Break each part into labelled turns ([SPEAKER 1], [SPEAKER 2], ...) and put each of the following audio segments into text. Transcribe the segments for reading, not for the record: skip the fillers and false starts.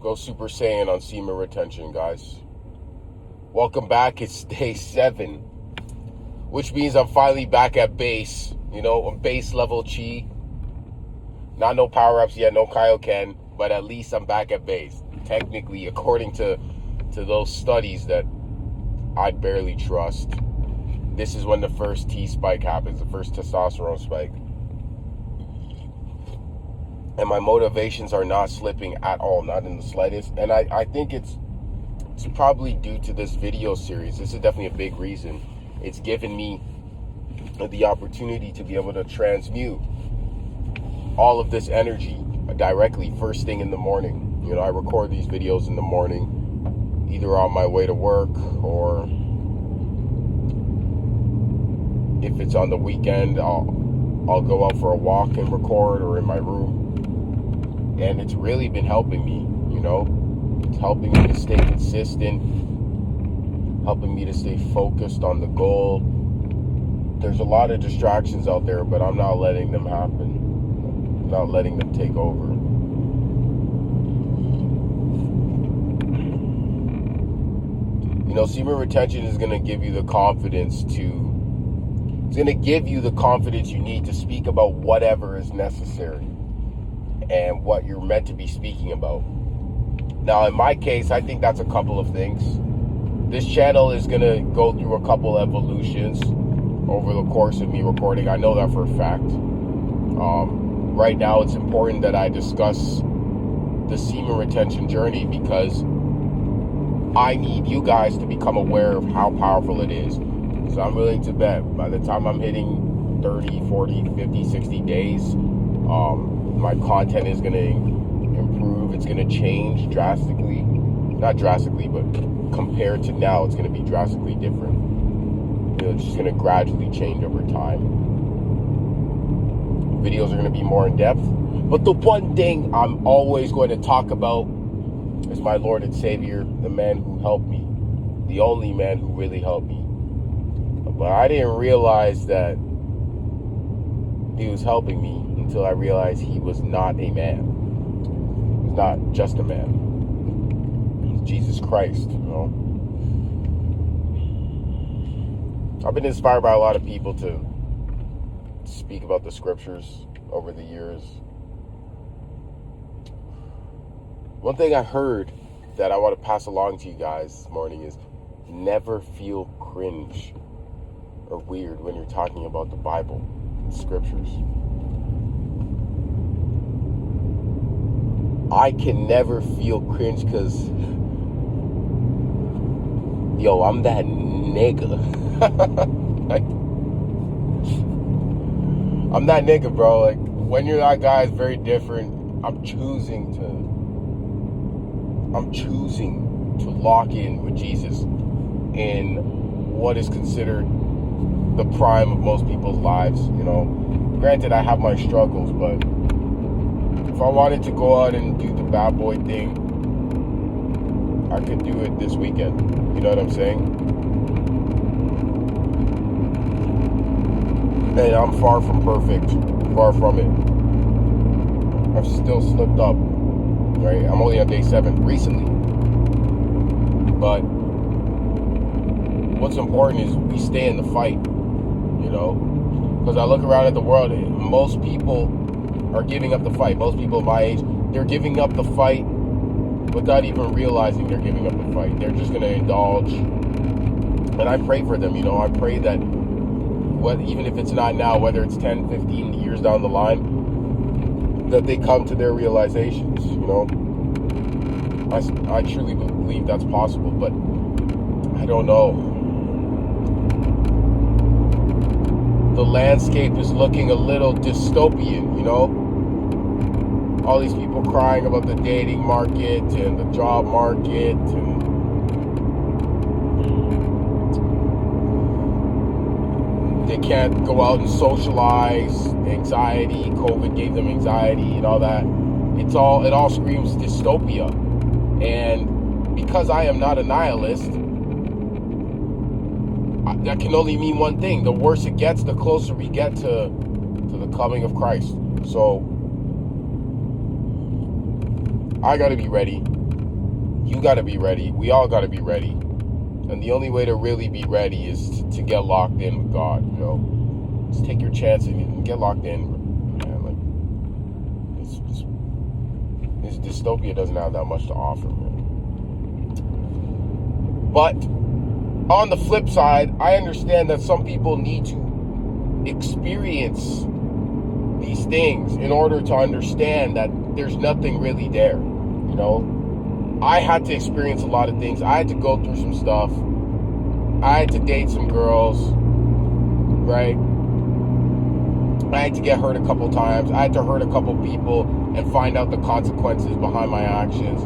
[SPEAKER 1] go Super Saiyan on semen retention, guys. Welcome back. It's day 7, which means I'm finally back at base. On base level chi. Not no power-ups yet, no Kaioken, but at least I'm back at base. Technically, according to those studies that I barely trust. This is when the first T spike happens, the first testosterone spike. And my motivations are not slipping at all, not in the slightest. And I think it's probably due to this video series. This is definitely a big reason. It's given me the opportunity to be able to transmute all of this energy directly first thing in the morning. I record these videos in the morning, either on my way to work or if it's on the weekend, I'll go out for a walk and record, or in my room. And it's really been helping me, It's helping me to stay consistent, helping me to stay focused on the goal. There's a lot of distractions out there, but I'm not letting them happen. I'm not letting them take over. Semen retention is going to give you the confidence it's going to give you the confidence you need to speak about whatever is necessary and what you're meant to be speaking about. Now, in my case, I think that's a couple of things. This channel is going to go through a couple evolutions over the course of me recording. I know that for a fact. Right now, it's important that I discuss the semen retention journey because I need you guys to become aware of how powerful it is. So I'm willing to bet by the time I'm hitting 30, 40, 50, 60 days, my content is going to improve. It's going to change drastically. Not drastically, but compared to now, it's going to be drastically different. It's just going to gradually change over time. Videos are going to be more in depth. But the one thing I'm always going to talk about is my Lord and Savior, the man who helped me. The only man who really helped me. But I didn't realize that he was helping me until I realized he was not a man. He's not just a man. He's Jesus Christ, I've been inspired by a lot of people to speak about the scriptures over the years. One thing I heard that I want to pass along to you guys this morning is never feel cringe or weird when you're talking about the Bible and scriptures. I can never feel cringe because, I'm that nigga. I'm that nigga, bro. When you're that guy, it's very different. I'm choosing to lock in with Jesus in what is considered the prime of most people's lives. Granted, I have my struggles, but if I wanted to go out and do the bad boy thing, I could do it this weekend. You know what I'm saying? And I'm far from perfect. Far from it. I've still slipped up. Right? I'm only on day 7 recently. But what's important is we stay in the fight. Because I look around at the world, most people are giving up the fight. Most people my age, they're giving up the fight without even realizing they're giving up the fight. They're just going to indulge. And I pray for them, I pray that even if it's not now, whether it's 10, 15 years down the line, that they come to their realizations, I truly believe that's possible, but I don't know. The landscape is looking a little dystopian, all these people crying about the dating market and the job market and they can't go out and socialize. Anxiety, COVID gave them anxiety and all that. It all screams dystopia. And because I am not a nihilist, that can only mean one thing. The worse it gets, the closer we get to the coming of Christ. So I got to be ready. You got to be ready. We all got to be ready. And the only way to really be ready is to get locked in with God, you know. Just take your chance and get locked in. Man, like, this dystopia doesn't have that much to offer, man. But on the flip side, I understand that some people need to experience these things in order to understand that there's nothing really there, you know. I had to experience a lot of things. I had to go through some stuff. I had to date some girls, right? I had to get hurt a couple times. I had to hurt a couple people and find out the consequences behind my actions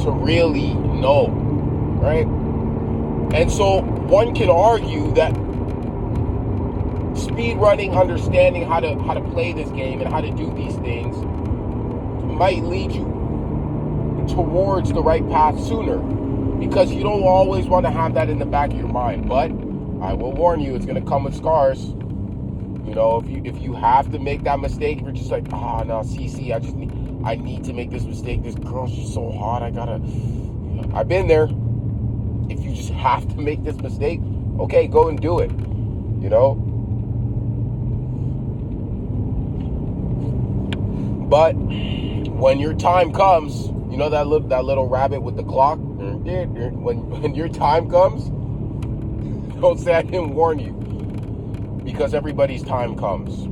[SPEAKER 1] to really know, right? And so one can argue that speed running, understanding how to play this game and how to do these things might lead you towards the right path sooner, because you don't always want to have that in the back of your mind. But I will warn you, it's going to come with scars. You know, if you have to make that mistake, you're just like, no, CC, I need to make this mistake. This girl's just so hot. I've been there. If you just have to make this mistake, okay, go and do it. You know. But when your time comes, you know that little rabbit with the clock? When your time comes, don't say I didn't warn you. Because everybody's time comes.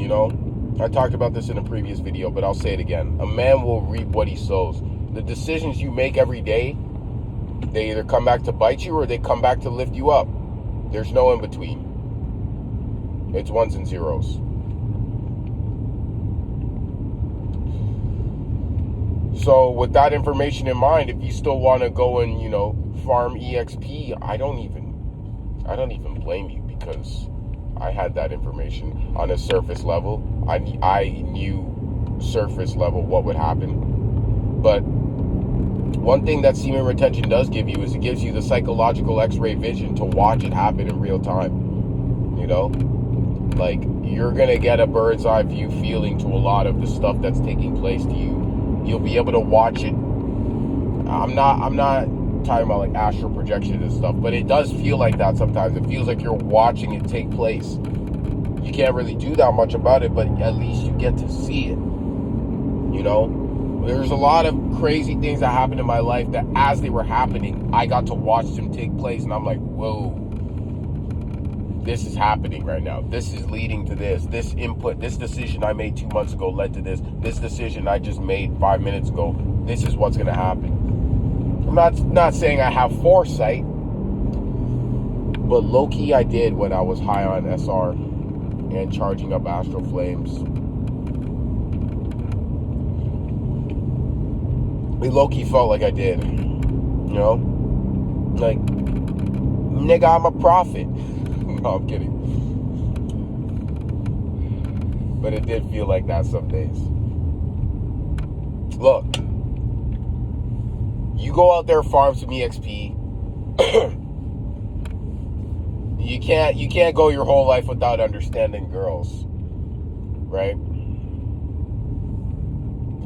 [SPEAKER 1] You know? I talked about this in a previous video, but I'll say it again. A man will reap what he sows. The decisions you make every day, they either come back to bite you or they come back to lift you up. There's no in between. It's ones and zeros. So with that information in mind, if you still want to go and, you know, farm EXP, I don't even blame you, because I had that information on a surface level. I knew surface level what would happen. But one thing that semen retention does give you is it gives you the psychological X-ray vision to watch it happen in real time. You know? Like, you're going to get a bird's eye view feeling to a lot of the stuff that's taking place to you. You'll be able to watch it. I'm not talking about like astral projection and stuff, but it does feel like that sometimes. It feels like you're watching it take place. You can't really do that much about it, but at least you get to see it. You know, there's a lot of crazy things that happened in my life that as they were happening, I got to watch them take place, and I'm like, whoa, this is happening right now. This is leading to this. This input, this decision I made 2 months ago led to this. This decision I just made 5 minutes ago. This is what's going to happen. I'm not saying I have foresight, but low-key I did when I was high on SR and charging up astral flames. It low-key felt like I did, you know? Like, nigga, I'm a prophet. No, I'm kidding. But it did feel like that some days. Look, you go out there, farm some EXP. You can't go your whole life without understanding girls, right?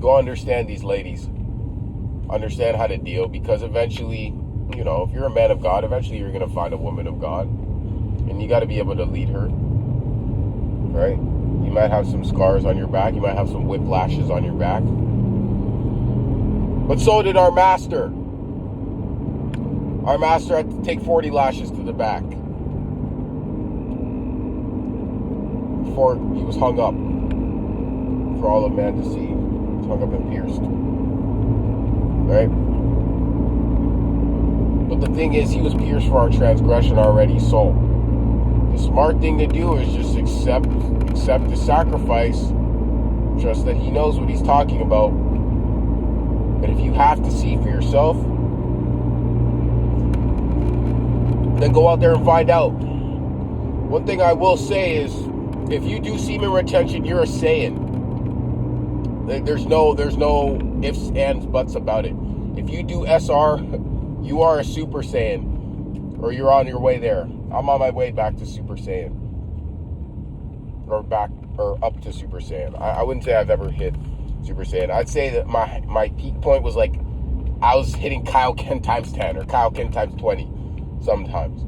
[SPEAKER 1] Go understand these ladies. Understand how to deal, because eventually, you know, if you're a man of God, eventually you're going to find a woman of God. And you got to be able to lead her, right? You might have some scars on your back. You might have some whiplashes on your back. But so did our master. Our master had to take 40 lashes to the back before he was hung up for all of man to see. He was hung up and pierced. Right? But the thing is, he was pierced for our transgression already, so the smart thing to do is just accept the sacrifice. Trust that he knows what he's talking about. But if you have to see for yourself, then go out there and find out. One thing I will say is, if you do semen retention, you're a Saiyan. There's no ifs, ands, buts about it. If you do SR, you are a Super Saiyan, or you're on your way there. I'm on my way back to Super Saiyan, or up to Super Saiyan. I wouldn't say I've ever hit Super Saiyan. I'd say that my peak point was like I was hitting Kaioken times 10 or Kaioken times 20 sometimes,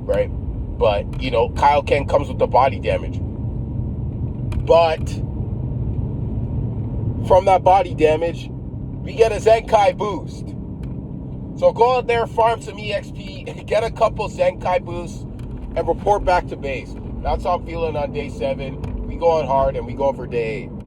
[SPEAKER 1] right? But, Kaioken comes with the body damage. But from that body damage, we get a Zenkai boost. So go out there, farm some EXP, get a couple Zenkai boosts, and report back to base. That's how I'm feeling on day 7. We going hard, and we go for day 8.